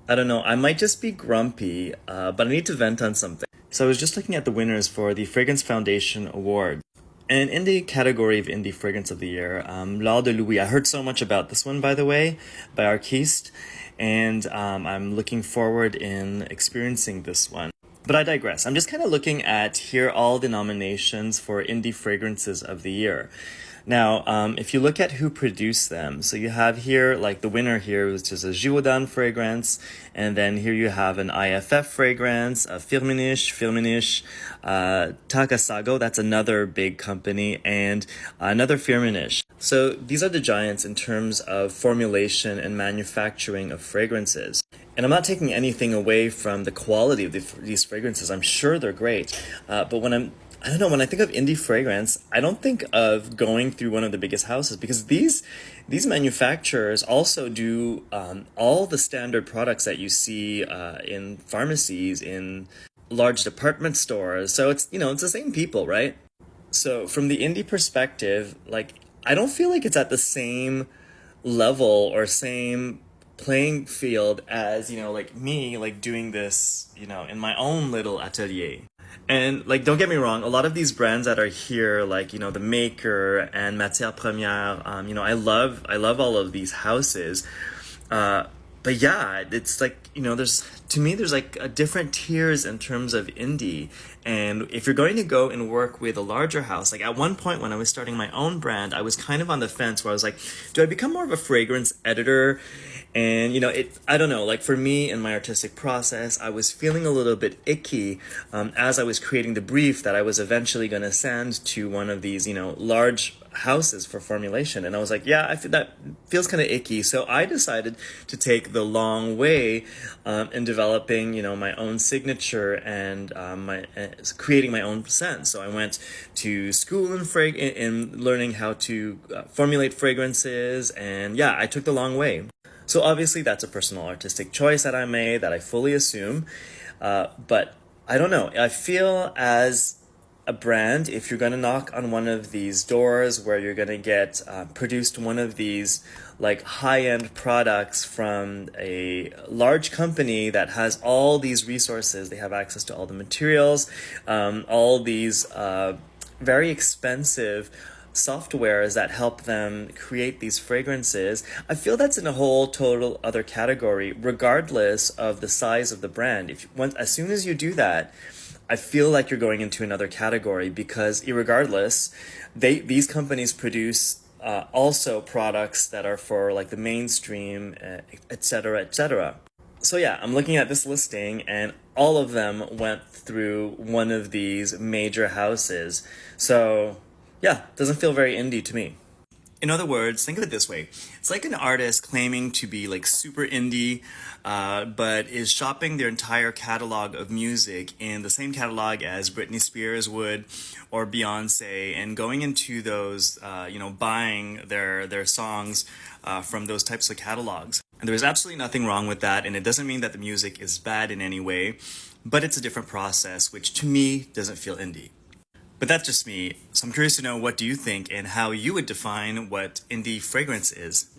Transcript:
I don't know, I might just be grumpy, but I need to vent on something. So I was just looking at the winners for the Fragrance Foundation Award. And in the category of Indie Fragrance of the Year, L'Or de Louis. I heard so much about this one, by the way, by Artiste, and I'm looking forward in experiencing this one. But I digress. I'm just kind of looking at here all the nominations for Indie Fragrances of the Year. Now, if you look at who produced them, so you have here, like the winner here, which is a Givaudan fragrance, and then here you have an IFF fragrance, a Firmenich, Takasago, that's another big company, and another Firmenich. So these are the giants in terms of formulation and manufacturing of fragrances. And I'm not taking anything away from the quality of these fragrances. I'm sure they're great, but I don't know, when I think of indie fragrance, I don't think of going through one of the biggest houses because these manufacturers also do all the standard products that you see in pharmacies, in large department stores. So it's the same people, right? So from the indie perspective, like I don't feel like it's at the same level or same playing field as, like me, like doing this, in my own little atelier. And like, don't get me wrong, a lot of these brands that are here, like, the Maker and Matière Première, I love all of these houses. But yeah, it's like, there's like a different tiers in terms of indie. And if you're going to go and work with a larger house, like at one point when I was starting my own brand, I was kind of on the fence where I was like, do I become more of a fragrance editor? And, I don't know, like for me in my artistic process, I was feeling a little bit icky as I was creating the brief that I was eventually going to send to one of these, large houses for formulation. And I was like, yeah, I feel that feels kind of icky. So I decided to take the long way in developing, my own signature and creating my own scent. So I went to school in learning how to formulate fragrances. And yeah, I took the long way. So obviously that's a personal artistic choice that I made that I fully assume. But I don't know. I feel as a brand, if you're going to knock on one of these doors where you're going to get produced one of these like high-end products from a large company that has all these resources, they have access to all the materials, all these very expensive softwares that help them create these fragrances, I feel that's in a whole total other category, regardless of the size of the brand. As soon as you do that, I feel like you're going into another category because irregardless, these companies produce also products that are for like the mainstream, et cetera, et cetera. So yeah, I'm looking at this listing and all of them went through one of these major houses. So yeah, doesn't feel very indie to me. In other words, think of it this way. It's like an artist claiming to be like super indie, but is shopping their entire catalog of music in the same catalog as Britney Spears would or Beyonce and going into those, buying their songs from those types of catalogs. And there's absolutely nothing wrong with that, and it doesn't mean that the music is bad in any way, but it's a different process, which to me doesn't feel indie. But that's just me, so I'm curious to know what do you think and how you would define what indie fragrance is.